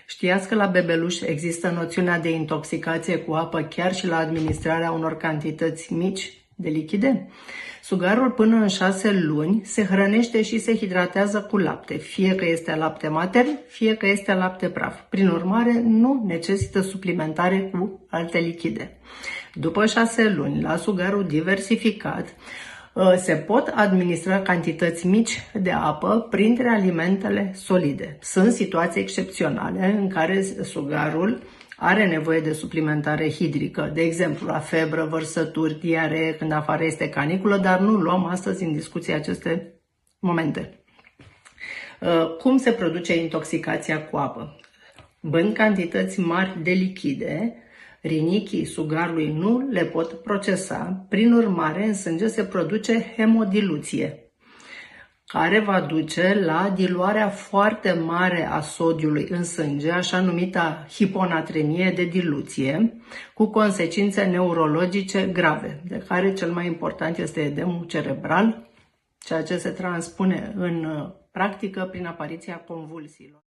Știați că la bebeluși există noțiunea de intoxicație cu apă chiar și la administrarea unor cantități mici de lichide? Sugarul până în 6 luni se hrănește și se hidratează cu lapte, fie că este lapte matern, fie că este lapte praf. Prin urmare, nu necesită suplimentare cu alte lichide. După 6 luni, la sugarul diversificat, se pot administra cantități mici de apă printre alimentele solide. Sunt situații excepționale în care sugarul are nevoie de suplimentare hidrică, de exemplu la febră, vărsături, diaree, când afară este caniculă, dar nu luăm astăzi în discuție aceste momente. Cum se produce intoxicația cu apă? Bând cantități mari de lichide, rinichii sugarului nu le pot procesa, prin urmare în sânge se produce hemodiluție, care va duce la diluarea foarte mare a sodiului în sânge, așa numita hiponatremie de diluție, cu consecințe neurologice grave, de care cel mai important este edemul cerebral, ceea ce se transpune în practică prin apariția convulsiilor.